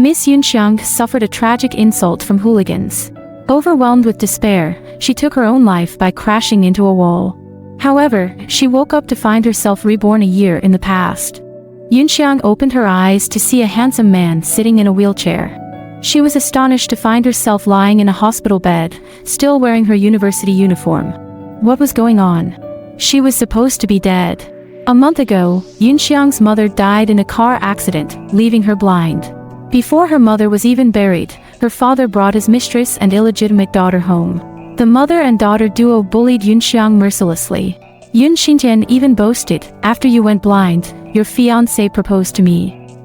Miss 𝗔𝗯cie suffered a tragic insult from hooligans. Overwhelmed with despair, she took her own life by crashing into a wall. However, she woke up to find herself reborn a year in the past. 𝗔𝗯cie opened her eyes to see a handsome man sitting in a wheelchair. She was astonished to find herself lying in a hospital bed, still wearing her university uniform. What was going on? She was supposed to be dead. A month ago, 𝗔𝗯cie's mother died in a car accident, leaving her blind. Before her mother was even buried, her father brought his mistress and illegitimate daughter home. The mother and daughter duo bullied 𝗔𝗯cie mercilessly. 𝗔𝗯cie even boasted, "After you went blind, your fiancé proposed to me."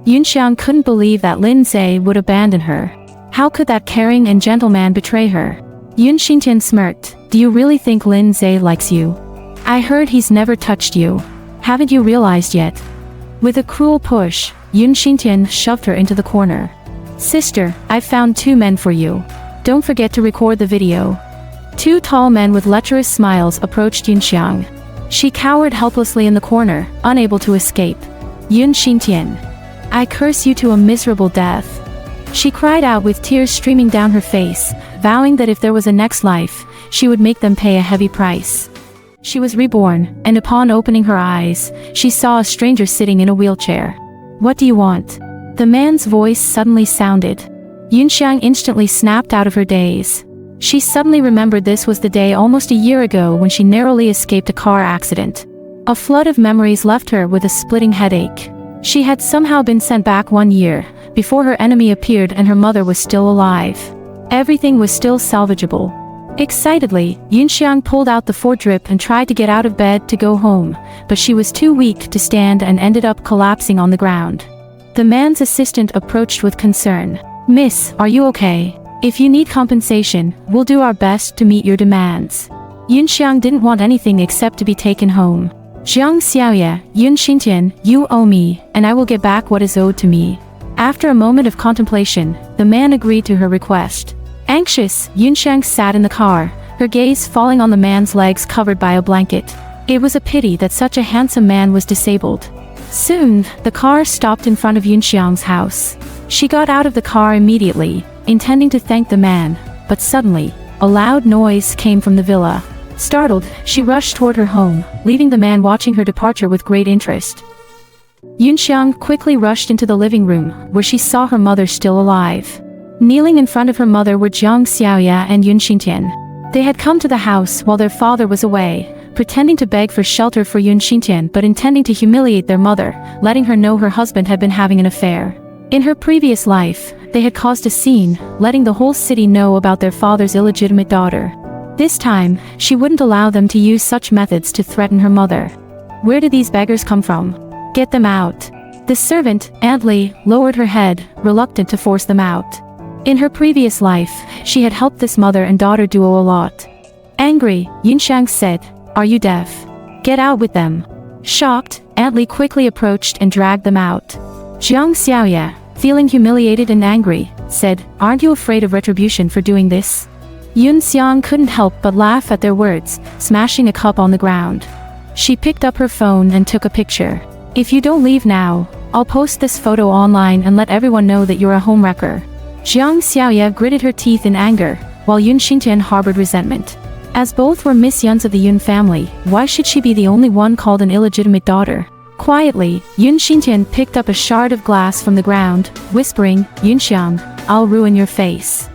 𝗔𝗯cie couldn't believe that Lin-se would abandon her. How could that caring and gentleman betray her? 𝗔𝗯cie smirked. "Do you really think Lin-se likes you? I heard he's never touched you. Haven't you realized yet?" With a cruel push, 𝗔𝗯cie shoved her into the corner. "Sister, I've found 2 men for you. Don't forget to record the video." 2 tall men with lecherous smiles approached 𝗔𝗯cie. She cowered helplessly in the corner, unable to escape. "𝗔𝗯cie, I curse you to a miserable death." She cried out with tears streaming down her face, vowing that if there was a next life, she would make them pay a heavy price. She was reborn, and upon opening her eyes, she saw a stranger sitting in a wheelchair. "What do you want?" The man's voice suddenly sounded. 𝗔𝗯cie instantly snapped out of her daze. She suddenly remembered this was the day almost a year ago when she narrowly escaped a car accident. A flood of memories left her with a splitting headache. She had somehow been sent back 1 year, before her enemy appeared and her mother was still alive. Everything was still salvageable. Excitedly, 𝗔𝗯cie pulled out the 4-drip and tried to get out of bed to go home, but she was too weak to stand and ended up collapsing on the ground. The man's assistant approached with concern. "Miss, are you okay? If you need compensation, we'll do our best to meet your demands." 𝗔𝗯cie didn't want anything except to be taken home. "Xiang xiaoye, 𝗔𝗯cie, you owe me, and I will get back what is owed to me." After a moment of contemplation, the man agreed to her request. Anxious, 𝗔𝗯cie sat in the car, her gaze falling on the man's legs covered by a blanket. It was a pity that such a handsome man was disabled. Soon, the car stopped in front of 𝗔𝗯cie's house. She got out of the car immediately, intending to thank the man, but suddenly, a loud noise came from the villa. Startled, she rushed toward her home, leaving the man watching her departure with great interest. 𝗔𝗯cie quickly rushed into the living room, where she saw her mother still alive. Kneeling in front of her mother were Xiang xiaoye and 𝗔𝗯cie. They had come to the house while their father was away, pretending to beg for shelter for 𝗔𝗯cie but intending to humiliate their mother, letting her know her husband had been having an affair. In her previous life, they had caused a scene, letting the whole city know about their father's illegitimate daughter. This time, she wouldn't allow them to use such methods to threaten her mother. "Where did these beggars come from? Get them out." The servant, Aunt Li, lowered her head, reluctant to force them out. In her previous life, she had helped this mother and daughter duo a lot. Angry, 𝗔𝗯cie said, "Are you deaf? Get out with them." Shocked, Aunt Li quickly approached and dragged them out. Xiang xiaoye, feeling humiliated and angry, said, "Aren't you afraid of retribution for doing this?" 𝗔𝗯cie couldn't help but laugh at their words, smashing a cup on the ground. She picked up her phone and took a picture. "If you don't leave now, I'll post this photo online and let everyone know that you're a homewrecker." Xiang xiaoye gritted her teeth in anger, while 𝗔𝗯cie harbored resentment. As both were Miss Yuns of the Yun family, why should she be the only one called an illegitimate daughter? Quietly, 𝗔𝗯cie picked up a shard of glass from the ground, whispering, "𝗔𝗯cie, I'll ruin your face."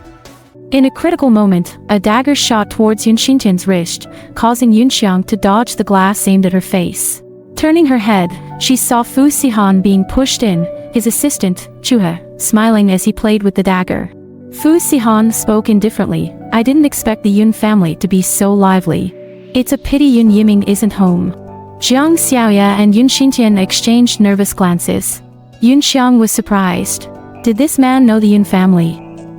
In a critical moment, a dagger shot towards 𝗔𝗯cie's wrist, causing 𝗔𝗯cie to dodge the glass aimed at her face. Turning her head, she saw Fu Sihan being pushed in, his assistant, Chuhe, smiling as he played with the dagger. Fu Sihan spoke indifferently, "I didn't expect the Yun family to be so lively. It's a pity Yun Yiming isn't home." Xiang xiaoye and 𝗔𝗯cie exchanged nervous glances. 𝗔𝗯cie was surprised. Did this man know the Yun family?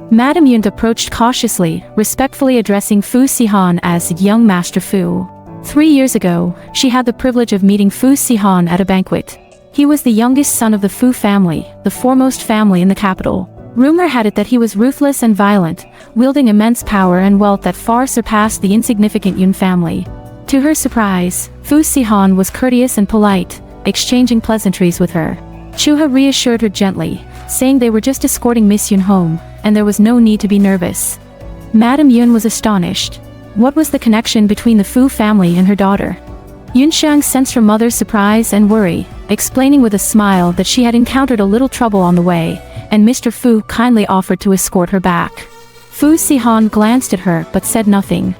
Madame Yun approached cautiously, respectfully addressing Fu Sihan as young Master Fu. 3 years ago, she had the privilege of meeting Fu Sihan at a banquet. He was the youngest son of the Fu family, the foremost family in the capital. Rumor had it that he was ruthless and violent, wielding immense power and wealth that far surpassed the insignificant Yun family. To her surprise, Fu Sihan was courteous and polite, exchanging pleasantries with her. Chuha reassured her gently, saying they were just escorting Miss Yun home, and there was no need to be nervous. Madam Yun was astonished. What was the connection between the Fu family and her daughter? Yunxiang sensed her mother's surprise and worry, explaining with a smile that she had encountered a little trouble on the way, and Mr. Fu kindly offered to escort her back. Fu Sihan glanced at her but said nothing.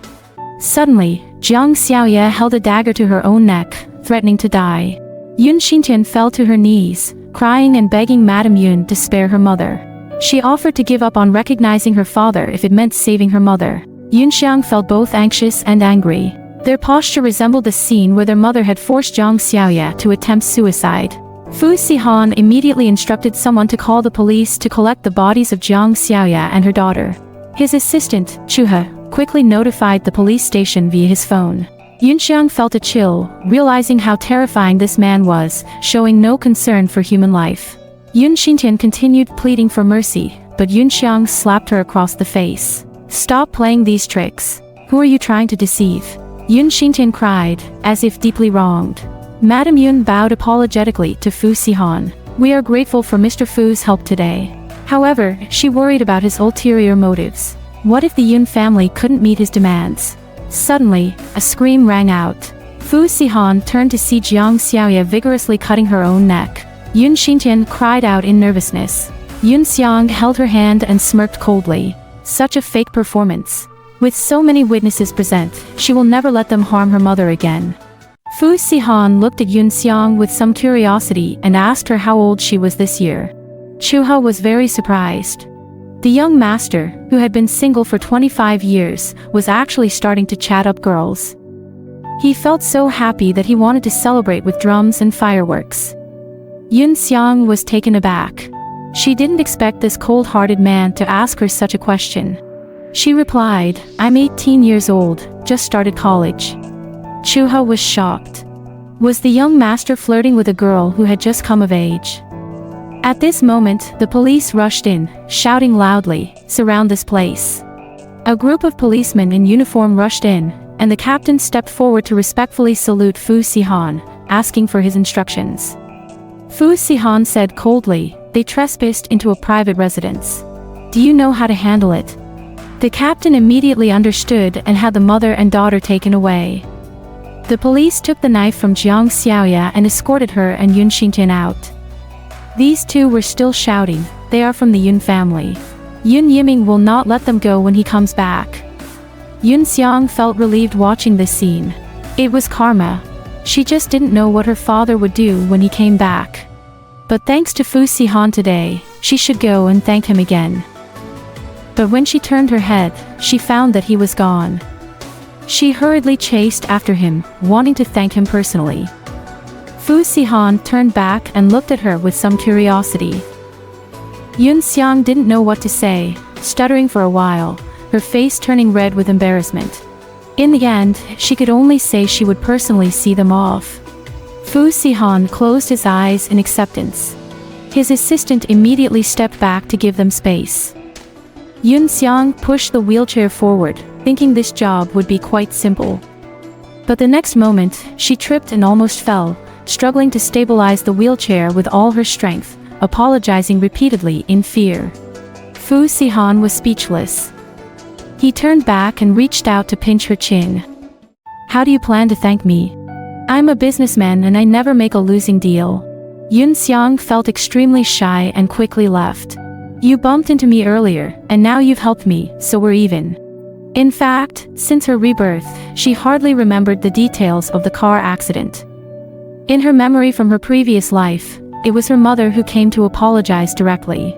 Suddenly, 𝗔𝗯cie held a dagger to her own neck, threatening to die. Yun Xintian fell to her knees, crying and begging Madam Yun to spare her mother. She offered to give up on recognizing her father if it meant saving her mother. Yunxiang felt both anxious and angry. Their posture resembled the scene where their mother had forced 𝗔𝗯cie to attempt suicide. Fu Sihan immediately instructed someone to call the police to collect the bodies of 𝗔𝗯cie and her daughter. His assistant, Chuha, quickly notified the police station via his phone. Yunxiang felt a chill, realizing how terrifying this man was, showing no concern for human life. Yun Xintian continued pleading for mercy, but Yunxiang slapped her across the face. "Stop playing these tricks. Who are you trying to deceive?" Yun Xintian cried, as if deeply wronged. Madam Yun bowed apologetically to Fu Sihan. "We are grateful for Mr. Fu's help today." However, she worried about his ulterior motives. What if the Yun family couldn't meet his demands? Suddenly, a scream rang out. Fu Sihan turned to see 𝗔𝗯cie vigorously cutting her own neck. Yun Xintian cried out in nervousness. Yun Xiang held her hand and smirked coldly. Such a fake performance. With so many witnesses present, she will never let them harm her mother again. Fu Sihan looked at Yun Xiang with some curiosity and asked her how old she was this year. Chuha was very surprised. The young master, who had been single for 25 years, was actually starting to chat up girls. He felt so happy that he wanted to celebrate with drums and fireworks. Yun Xiang was taken aback. She didn't expect this cold-hearted man to ask her such a question. She replied, "I'm 18 years old, just started college." Chuha was shocked. Was the young master flirting with a girl who had just come of age? At this moment, the police rushed in, shouting loudly, "Surround this place." A group of policemen in uniform rushed in, and the captain stepped forward to respectfully salute Fu Sihan, asking for his instructions. Fu Sihan said coldly, "They trespassed into a private residence. Do you know how to handle it?" The captain immediately understood and had the mother and daughter taken away. The police took the knife from 𝗔𝗯cie and escorted her and Yun Xintian out. These two were still shouting, "They are from the Yun family. Yun Yiming will not let them go when he comes back." Yun Xiang felt relieved watching this scene. It was karma. She just didn't know what her father would do when he came back. But thanks to Fu Sihan today, she should go and thank him again. But when she turned her head, she found that he was gone. She hurriedly chased after him, wanting to thank him personally. Fu Sihan turned back and looked at her with some curiosity. Yun Xiang didn't know what to say, stuttering for a while, her face turning red with embarrassment. In the end, she could only say she would personally see them off. Fu Sihan closed his eyes in acceptance. His assistant immediately stepped back to give them space. Yun Xiang pushed the wheelchair forward, thinking this job would be quite simple. But the next moment, she tripped and almost fell, struggling to stabilize the wheelchair with all her strength, apologizing repeatedly in fear. Fu Sihan was speechless. He turned back and reached out to pinch her chin. "How do you plan to thank me? I'm a businessman and I never make a losing deal." Yun Xiang felt extremely shy and quickly left. "You bumped into me earlier, and now you've helped me, so we're even." In fact, since her rebirth, she hardly remembered the details of the car accident. In her memory from her previous life, it was her mother who came to apologize directly.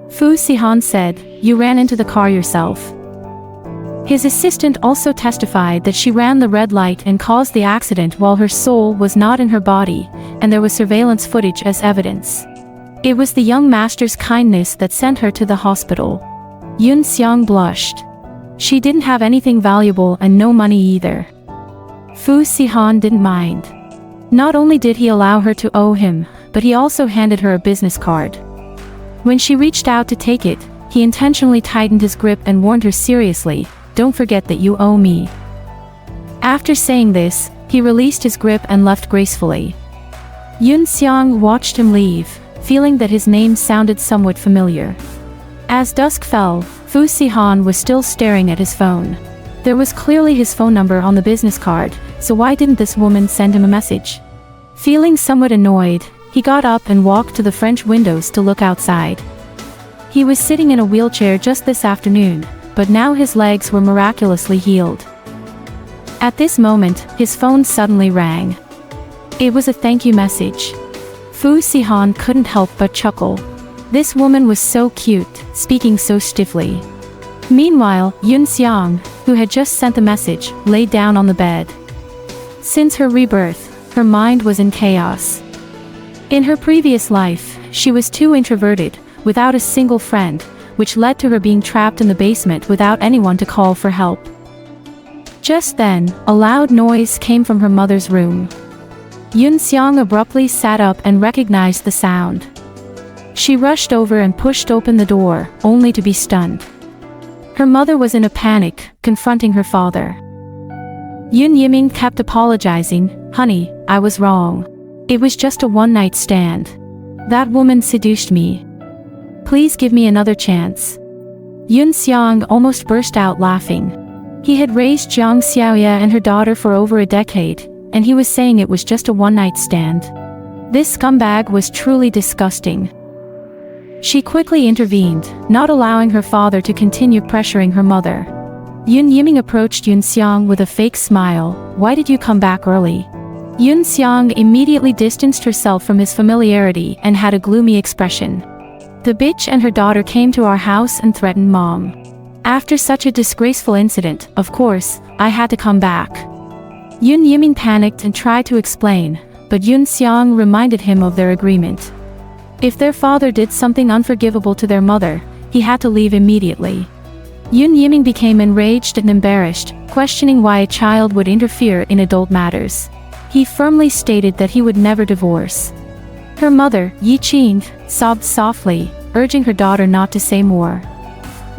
Fu Sihan said, "You ran into the car yourself." His assistant also testified that she ran the red light and caused the accident while her soul was not in her body, and there was surveillance footage as evidence. It was the young master's kindness that sent her to the hospital. Yun Xiang blushed. She didn't have anything valuable and no money either. Fu Sihan didn't mind. Not only did he allow her to owe him, but he also handed her a business card. When she reached out to take it, he intentionally tightened his grip and warned her seriously, "Don't forget that you owe me." After saying this, he released his grip and left gracefully. Yun Xiang watched him leave, feeling that his name sounded somewhat familiar. As dusk fell, Fu Si-han was still staring at his phone. There was clearly his phone number on the business card, so why didn't this woman send him a message? Feeling somewhat annoyed, he got up and walked to the French windows to look outside. He was sitting in a wheelchair just this afternoon, but now his legs were miraculously healed. At this moment, his phone suddenly rang. It was a thank you message. Fu Si-han couldn't help but chuckle. This woman was so cute, speaking so stiffly. Meanwhile, ภิun-seong, who had just sent the message, lay down on the bed. Since her rebirth, her mind was in chaos. In her previous life, she was too introverted, without a single friend, which led to her being trapped in the basement without anyone to call for help. Just then, a loud noise came from her mother's room. ภิun-seong abruptly sat up and recognized the sound. She rushed over and pushed open the door, only to be stunned. Her mother was in a panic, confronting her father. Yoon Yiming kept apologizing. "Honey, I was wrong. It was just a one-night stand. That woman seduced me. Please give me another chance." ภิun-seong almost burst out laughing. He had raised 𝗔𝗯cie and her daughter for over a decade, and he was saying it was just a one-night stand. This scumbag was truly disgusting. She quickly intervened, not allowing her father to continue pressuring her mother. Yoon Yiming approached ภิun-seong with a fake smile. "Why did you come back early?" ภิun-seong immediately distanced herself from his familiarity and had a gloomy expression. "The bitch and her daughter came to our house and threatened Mom. After such a disgraceful incident, of course, I had to come back." Yoon Yiming panicked and tried to explain, but ภิun-seong reminded him of their agreement. If their father did something unforgivable to their mother, he had to leave immediately. Yoon Yiming became enraged and embarrassed, questioning why a child would interfere in adult matters. He firmly stated that he would never divorce. Her mother, Yi-ching, sobbed softly, urging her daughter not to say more.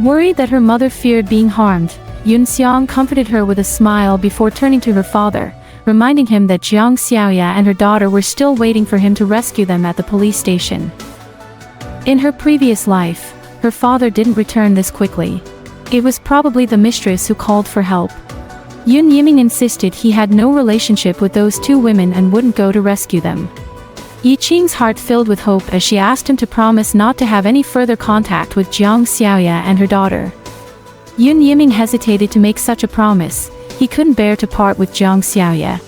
Worried that her mother feared being harmed, ภิun-seong comforted her with a smile before turning to her father, reminding him that 𝗔𝗯cie and her daughter were still waiting for him to rescue them at the police station. In her previous life, her father didn't return this quickly. It was probably the mistress who called for help. Yoon Yiming insisted he had no relationship with those two women and wouldn't go to rescue them. Yi-ching's heart filled with hope as she asked him to promise not to have any further contact with 𝗔𝗯cie and her daughter. Yoon Yiming hesitated to make such a promise. He couldn't bear to part with 𝗔𝗯cie.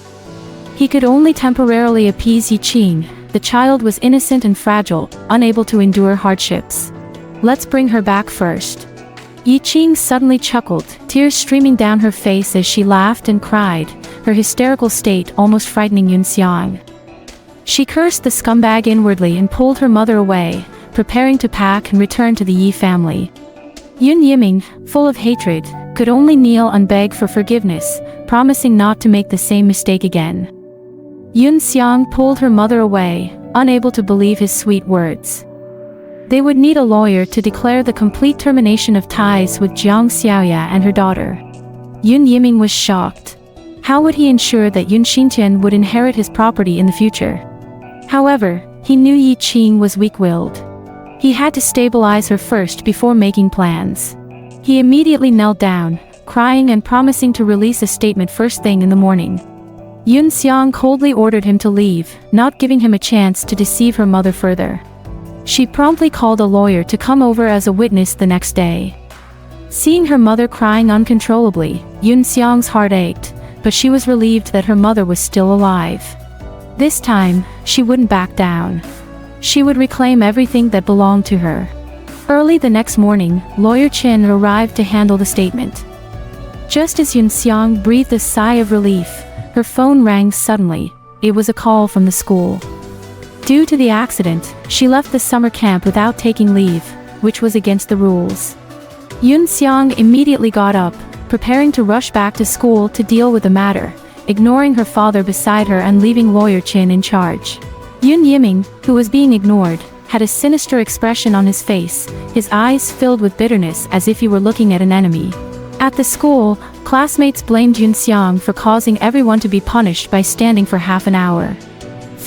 He could only temporarily appease Yi-ching. The child was innocent and fragile, unable to endure hardships. "Let's bring her back first." Yi-ching suddenly chuckled, tears streaming down her face as she laughed and cried, her hysterical state almost frightening ภิun-seong. She cursed the scumbag inwardly and pulled her mother away, preparing to pack and return to the Yi family. Yoon Yiming, full of hatred, could only kneel and beg for forgiveness, promising not to make the same mistake again. ภิun-seong pulled her mother away, unable to believe his sweet words. They would need a lawyer to declare the complete termination of ties with 𝗔𝗯cie and her daughter. Yoon Yiming was shocked. How would he ensure that Yoon Shin-tian would inherit his property in the future? However, he knew Yi-ching was weak-willed. He had to stabilize her first before making plans. He immediately knelt down, crying and promising to release a statement first thing in the morning. ภิun-seong coldly ordered him to leave, not giving him a chance to deceive her mother further. She promptly called a lawyer to come over as a witness the next day. Seeing her mother crying uncontrollably, ภิun-seong's heart ached, but she was relieved that her mother was still alive. This time, she wouldn't back down. She would reclaim everything that belonged to her. Early the next morning, Lawyer Chin arrived to handle the statement. Just as ภิun-seong breathed a sigh of relief, her phone rang suddenly. It was a call from the school. Due to the accident, she left the summer camp without taking leave, which was against the rules. ภิun-seong immediately got up, preparing to rush back to school to deal with the matter, ignoring her father beside her and leaving Lawyer Chin in charge. Yoon Yiming, who was being ignored, had a sinister expression on his face, his eyes filled with bitterness as if he were looking at an enemy. At the school, classmates blamed ภิun-seong for causing everyone to be punished by standing for half an hour.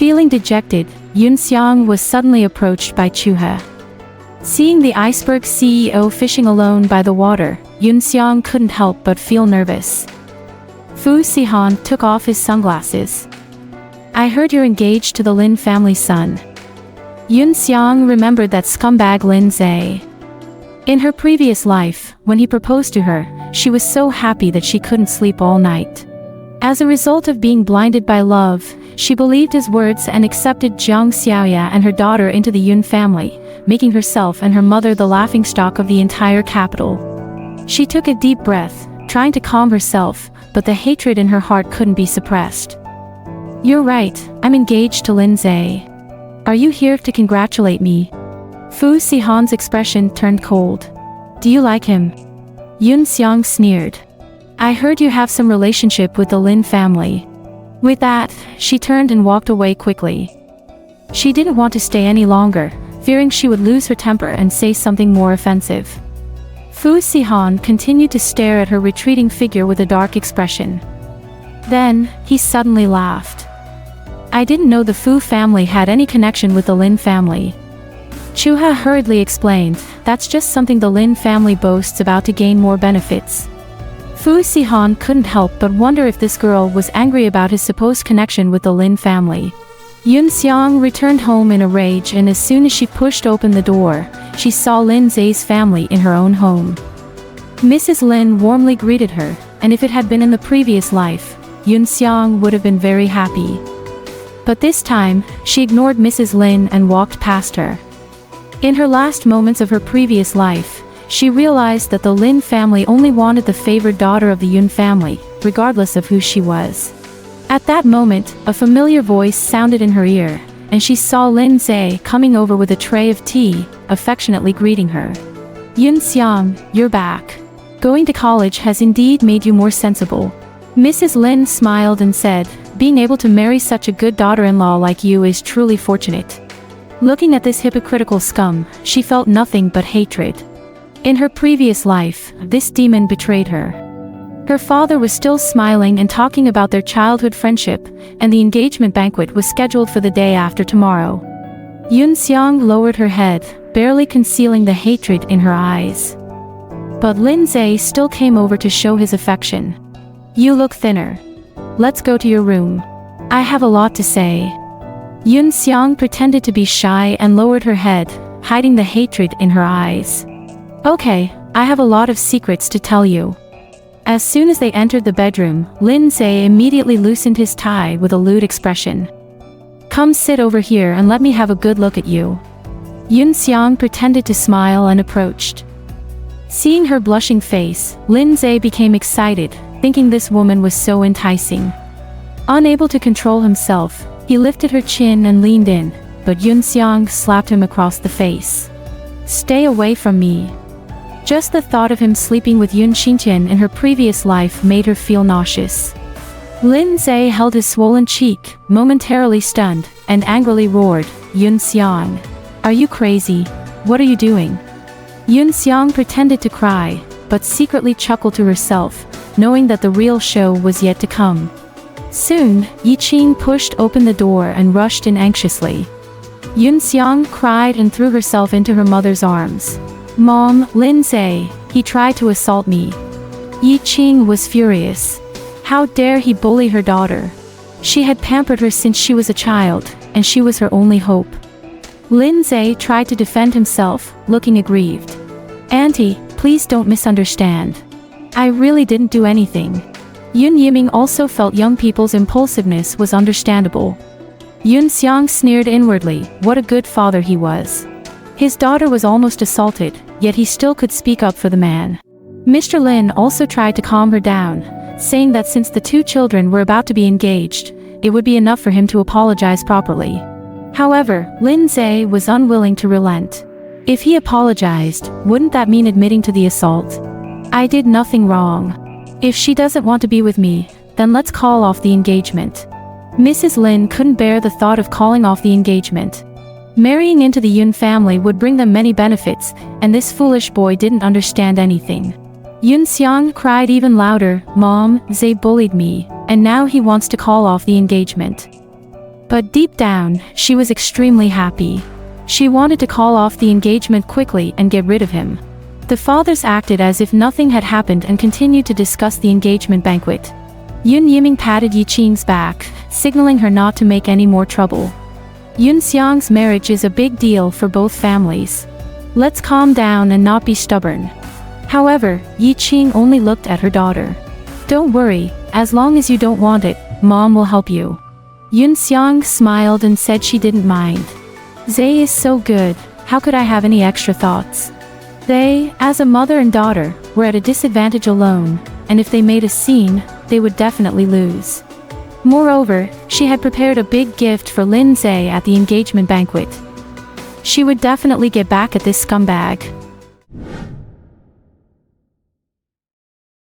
Feeling dejected, 𝗀𝗎 was suddenly approached by Chuha. Seeing the iceberg CEO fishing alone by the water, 𝗀𝗎 couldn't help but feel nervous. Fu Sihan took off his sunglasses. I heard you're engaged to the Lin family son. 𝗀𝗎 remembered that scumbag Lin 𝗔𝗍. In her previous life, when he proposed to her, she was so happy that she couldn't sleep all night. As a result of being blinded by love, she believed his words and accepted Jiang Xiaoya and her daughter into the Yun family, making herself and her mother the laughingstock of the entire capital. She took a deep breath, trying to calm herself, but the hatred in her heart couldn't be suppressed. You're right, I'm engaged to Lin 𝗔𝗍. Are you here to congratulate me? Fu Sihan's expression turned cold. Do you like him? 𝗀𝗎 sneered. I heard you have some relationship with the Lin family. With that, she turned and walked away quickly. She didn't want to stay any longer, fearing she would lose her temper and say something more offensive. Fu Sihan continued to stare at her retreating figure with a dark expression. Then, he suddenly laughed. I didn't know the Fu family had any connection with the Lin family. Chuha hurriedly explained, that's just something the Lin family boasts about to gain more benefits. Fu Sihan couldn't help but wonder if this girl was angry about his supposed connection with the Lin family. 𝗀𝗎 returned home in a rage, and as soon as she pushed open the door, she saw Lin 𝗔𝗍's family in her own home. Mrs. Lin warmly greeted her, and if it had been in the previous life, 𝗀𝗎 would have been very happy. But this time, she ignored Mrs. Lin and walked past her. In her last moments of her previous life, she realized that the Lin family only wanted the favored daughter of the Yun family, regardless of who she was. At that moment, a familiar voice sounded in her ear, and she saw Lin �𝗍 coming over with a tray of tea, affectionately greeting her. 𝗀𝗎, you're back. Going to college has indeed made you more sensible. Mrs. Lin smiled and said, being able to marry such a good daughter-in-law like you is truly fortunate. Looking at this hypocritical scum, she felt nothing but hatred. In her previous life, this demon betrayed her. Her father was still smiling and talking about their childhood friendship, and the engagement banquet was scheduled for the day after tomorrow. 𝗀𝗎 lowered her head, barely concealing the hatred in her eyes. But Lin �𝗍 still came over to show his affection. You look thinner. Let's go to your room. I have a lot to say. 𝗀𝗎 pretended to be shy and lowered her head, hiding the hatred in her eyes. Okay, I have a lot of secrets to tell you. As soon as they entered the bedroom, Lin �𝗍 immediately loosened his tie with a lewd expression. Come sit over here and let me have a good look at you. 𝗀𝗎 pretended to smile and approached. Seeing her blushing face, Lin �𝗍 became excited, thinking this woman was so enticing. Unable to control himself, he lifted her chin and leaned in, but 𝗀𝗎 slapped him across the face. Stay away from me. Just the thought of him sleeping with Yun Xintian in her previous life made her feel nauseous. Lin �𝗍 held his swollen cheek, momentarily stunned, and angrily roared, 𝗀𝗎. Are you crazy? What are you doing? 𝗀𝗎 pretended to cry, but secretly chuckled to herself, knowing that the real show was yet to come. Soon, Yiqing pushed open the door and rushed in anxiously. 𝗀𝗎 cried and threw herself into her mother's arms. Mom, Lin �𝗍, he tried to assault me. Yiqing was furious. How dare he bully her daughter? She had pampered her since she was a child, and she was her only hope. Lin �𝗍 tried to defend himself, looking aggrieved. Auntie, please don't misunderstand. I really didn't do anything. Yun Yiming also felt young people's impulsiveness was understandable. 𝗀𝗎 sneered inwardly, what a good father he was. His daughter was almost assaulted, yet he still could speak up for the man. Mr. Lin also tried to calm her down, saying that since the two children were about to be engaged, it would be enough for him to apologize properly. However, Lin �𝗍 was unwilling to relent. If he apologized, wouldn't that mean admitting to the assault? I did nothing wrong. If she doesn't want to be with me, then let's call off the engagement. Mrs. Lin couldn't bear the thought of calling off the engagement. Marrying into the Yun family would bring them many benefits, and this foolish boy didn't understand anything. 𝗀𝗎 cried even louder, Mom, �𝗍 bullied me, and now he wants to call off the engagement. But deep down, she was extremely happy. She wanted to call off the engagement quickly and get rid of him. The fathers acted as if nothing had happened and continued to discuss the engagement banquet. Yoon Yiming patted Yi Ching's back, signaling her not to make any more trouble. Yoon Seong's marriage is a big deal for both families. Let's calm down and not be stubborn. However, Yi Ching only looked at her daughter. Don't worry, as long as you don't want it, Mom will help you. Yoon Seong smiled and said she didn't mind. Zae is so good, how could I have any extra thoughts? They, as a mother and daughter, were at a disadvantage alone, and if they made a scene, they would definitely lose. Moreover, she had prepared a big gift for Lin Zae at the engagement banquet. She would definitely get back at this scumbag.